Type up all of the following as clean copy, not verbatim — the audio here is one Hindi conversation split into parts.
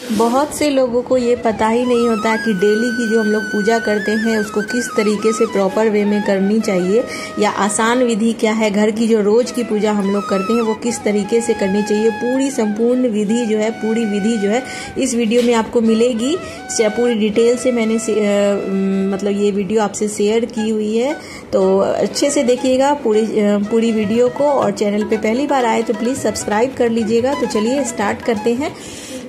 बहुत से लोगों को ये पता ही नहीं होता कि डेली की जो हम लोग पूजा करते हैं उसको किस तरीके से प्रॉपर वे में करनी चाहिए, या आसान विधि क्या है। घर की जो रोज की पूजा हम लोग करते हैं वो किस तरीके से करनी चाहिए, पूरी संपूर्ण विधि जो है, पूरी विधि जो है इस वीडियो में आपको मिलेगी। पूरी डिटेल से मैंने मतलब ये वीडियो आपसे शेयर की हुई है, तो अच्छे से देखिएगा पूरी वीडियो को। और चैनल पे पहली बार आए तो प्लीज़ सब्सक्राइब कर लीजिएगा। तो चलिए स्टार्ट करते हैं।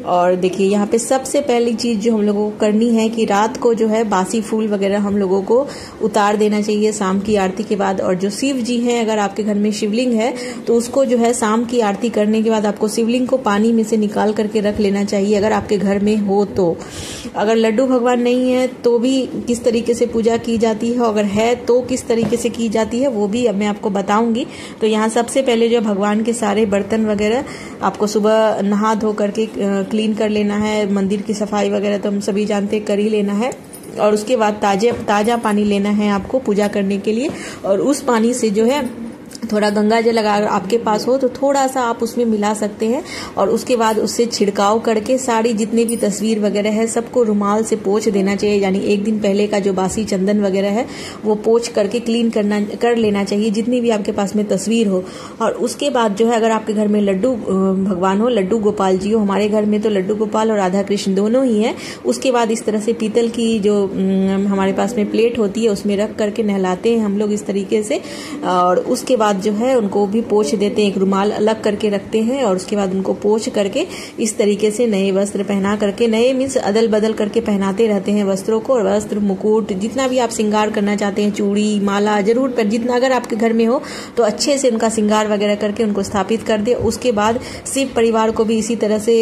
और देखिए यहाँ पे सबसे पहली चीज़ जो हम लोगों को करनी है कि रात को जो है बासी फूल वगैरह हम लोगों को उतार देना चाहिए शाम की आरती के बाद। और जो शिव जी हैं, अगर आपके घर में शिवलिंग है तो उसको जो है शाम की आरती करने के बाद आपको शिवलिंग को पानी में से निकाल करके रख लेना चाहिए, अगर आपके घर में हो तो। अगर लड्डू भगवान नहीं है तो भी किस तरीके से पूजा की जाती है, अगर है तो किस तरीके से की जाती है वो भी अब मैं आपको बताऊंगी। तो यहाँ सबसे पहले जो भगवान के सारे बर्तन वगैरह आपको सुबह नहा धो करके क्लीन कर लेना है। मंदिर की सफाई वगैरह तो हम सभी जानते कर ही लेना है। और उसके बाद ताजा पानी लेना है आपको पूजा करने के लिए। और उस पानी से जो है थोड़ा गंगा जल अगर आपके पास हो तो थोड़ा सा आप उसमें मिला सकते हैं। और उसके बाद उससे छिड़काव करके सारी जितने भी तस्वीर वगैरह है सबको रुमाल से पोंछ देना चाहिए। यानी एक दिन पहले का जो बासी चंदन वगैरह है वो पोंछ करके क्लीन कर लेना चाहिए, जितनी भी आपके पास में तस्वीर हो। और उसके बाद जो है अगर आपके घर में लड्डू भगवान हो, लड्डू गोपाल जी हो, हमारे घर में तो लड्डू गोपाल और राधा कृष्ण दोनों ही है। उसके बाद इस तरह से पीतल की जो हमारे पास में प्लेट होती है उसमें रख करके नहलाते हैं हम लोग इस तरीके से। और उसके बाद जो है उनको भी पोंछ देते हैं, एक रुमाल अलग करके रखते हैं। और उसके बाद उनको पोंछ करके इस तरीके से नए वस्त्र पहना करके, नए मीन्स अदल बदल करके पहनाते रहते हैं वस्त्रों को। और वस्त्र, मुकुट, जितना भी आप श्रृंगार करना चाहते हैं, चूड़ी, माला, जरूर पर जितना अगर आपके घर में हो तो अच्छे से उनका श्रृंगार वगैरह करके उनको स्थापित कर दे। उसके बाद शिव परिवार को भी इसी तरह से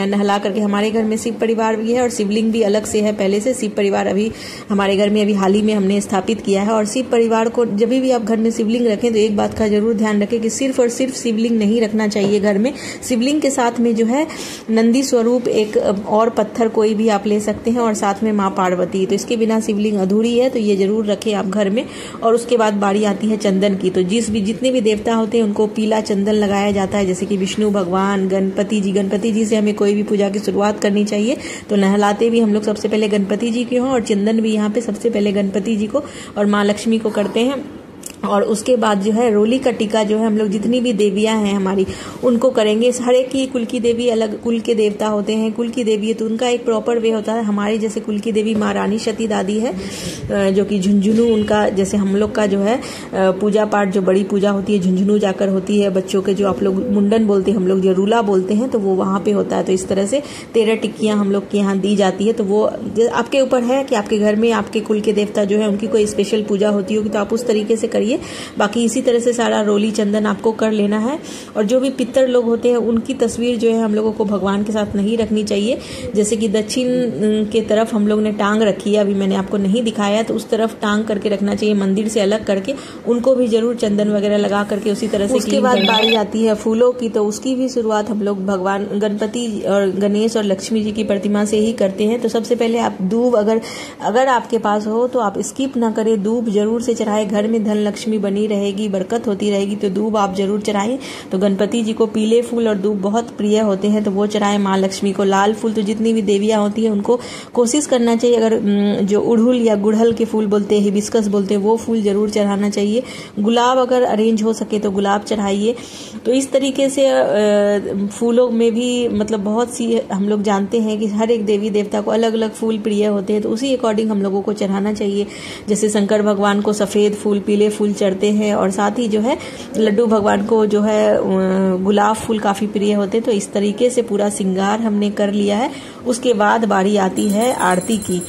नहला करके, हमारे घर में शिव परिवार भी है और शिवलिंग भी अलग से है पहले से। शिव परिवार अभी हमारे घर में अभी हाल ही में हमने स्थापित किया है। और शिव परिवार को जब भी आप घर में शिवलिंग रखें तो एक बात का जरूर ध्यान रखें कि सिर्फ और सिर्फ शिवलिंग नहीं रखना चाहिए घर में। शिवलिंग के साथ में जो है नंदी स्वरूप एक और पत्थर कोई भी आप ले सकते हैं, और साथ में माँ पार्वती। तो इसके बिना शिवलिंग अधूरी है, तो ये जरूर रखें आप घर में। और उसके बाद बारी आती है चंदन की। तो जितने भी देवता होते हैं उनको पीला चंदन लगाया जाता है, जैसे कि विष्णु भगवान, गणपति जी से हमें कोई भी पूजा की शुरुआत करनी चाहिए। तो नहलाते भी हम लोग सबसे पहले गणपति जी के हों, और चंदन भी यहाँ पे सबसे पहले गणपति जी को और माँ लक्ष्मी को करते हैं। और उसके बाद जो है रोली का टीका जो है हम लोग जितनी भी देवियां हैं हमारी उनको करेंगे। हर एक की कुल की देवी अलग कुल के देवता होते हैं, कुल की देवी है तो उनका एक प्रॉपर वे होता है। हमारी जैसे कुल की देवी माँ रानी सती दादी है, जो कि झुंझुनू उनका, जैसे हम लोग का जो है पूजा पाठ जो बड़ी पूजा होती है झुंझुनू जाकर होती है। बच्चों के जो आप लोग मुंडन बोलते हैं, हम लोग जो रूला बोलते हैं, तो वो वहाँ पे होता है। तो इस तरह से 13 टिक्कियाँ हम लोग के यहाँ दी जाती है। तो वो आपके ऊपर है कि आपके घर में आपके कुल के देवता जो है उनकी कोई स्पेशल पूजा होती होगी तो आप उस तरीके से करिए। बाकी इसी तरह से सारा रोली चंदन आपको कर लेना है। और जो भी पितर लोग होते हैं उनकी तस्वीर जो है हम लोगों को भगवान के साथ नहीं रखनी चाहिए। जैसे कि दक्षिण के तरफ हम लोग ने टांग रखी है, अभी मैंने आपको नहीं दिखाया, तो उस तरफ टांग करके रखना चाहिए, मंदिर से अलग करके। उनको भी जरूर चंदन वगैरह लगा करके उसी तरह से। उसके बाद बारी आती है फूलों की, तो उसकी भी शुरुआत हम लोग भगवान गणपति और गणेश और लक्ष्मी जी की प्रतिमा से ही करते हैं। तो सबसे पहले आप दूब अगर आपके पास हो तो आप स्किप ना करें, दूब जरूर से चढ़ाए। घर में धन लक्ष्मी बनी रहेगी, बरकत होती रहेगी, तो दूब आप जरूर चढ़ाएं। तो गणपति जी को पीले फूल और दूब बहुत प्रिय होते हैं, तो वो चढ़ाएं। माँ लक्ष्मी को लाल फूल, तो जितनी भी देवियां होती हैं उनको कोशिश करना चाहिए, अगर जो उड़हुल या गुड़हल के फूल बोलते हैं, हिबिस्कस बोलते हैं, वो फूल जरूर चढ़ाना चाहिए। गुलाब अगर अरेंज हो सके तो गुलाब चढ़ाइए। तो इस तरीके से फूलों में भी मतलब बहुत सी हम लोग जानते हैं कि हर एक देवी देवता को अलग अलग फूल प्रिय होते हैं, तो उसी अकॉर्डिंग हम लोगों को चढ़ाना चाहिए। जैसे शंकर भगवान को सफेद फूल, पीले फूल चढ़ते हैं, और साथ ही जो है लड्डू भगवान को जो है गुलाब फूल काफी प्रिय होते हैं। तो इस तरीके से पूरा श्रृंगार हमने कर लिया है। उसके बाद बारी आती है आरती की।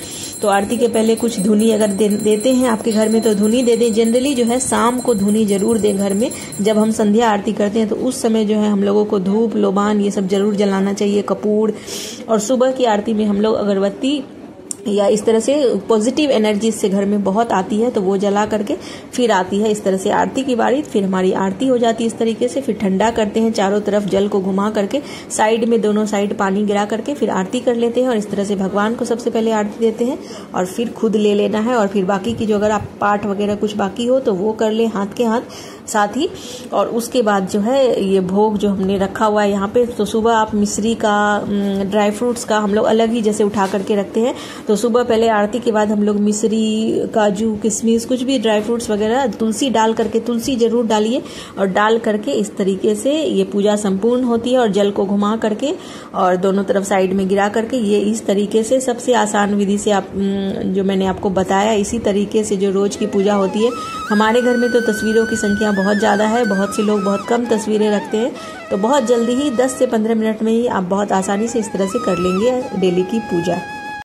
तो आरती के पहले कुछ धुनी अगर देते हैं आपके घर में तो धुनी दे दें। जनरली जो है शाम को धुनी जरूर दें घर में, जब हम संध्या आरती करते हैं तो उस समय जो है हम लोगों को धूप, लोबान ये सब जरूर जलाना चाहिए, कपूर। और सुबह की आरती में हम लोग अगरबत्ती या इस तरह से पॉजिटिव एनर्जी से घर में बहुत आती है तो वो जला करके फिर आती है इस तरह से आरती की बारी। फिर हमारी आरती हो जाती है इस तरीके से। फिर ठंडा करते हैं, चारों तरफ जल को घुमा करके, साइड में दोनों साइड पानी गिरा करके फिर आरती कर लेते हैं। और इस तरह से भगवान को सबसे पहले आरती देते हैं और फिर खुद ले लेना है। और फिर बाकी की जो अगर आप पाठ वगैरह कुछ बाकी हो तो वो कर ले हाथ के हाथ। साथ ही। और उसके बाद जो है ये भोग जो हमने रखा हुआ है यहाँ पे, तो सुबह आप मिश्री का, ड्राई फ्रूट्स का हम लोग अलग ही जैसे उठा करके रखते हैं, तो सुबह पहले आरती के बाद हम लोग मिश्री, काजू, किशमिश, कुछ भी ड्राई फ्रूट्स वगैरह, तुलसी डाल करके, तुलसी जरूर डालिए, और डाल करके इस तरीके से ये पूजा संपूर्ण होती है। और जल को घुमा करके और दोनों तरफ साइड में गिरा करके, ये इस तरीके से सबसे आसान विधि से आप जो मैंने आपको बताया, इसी तरीके से जो रोज की पूजा होती है। हमारे घर में तो तस्वीरों की संख्या बहुत ज़्यादा है, बहुत से लोग बहुत कम तस्वीरें रखते हैं, तो बहुत जल्दी ही 10 से 15 मिनट में ही आप बहुत आसानी से इस तरह से कर लेंगे डेली की पूजा।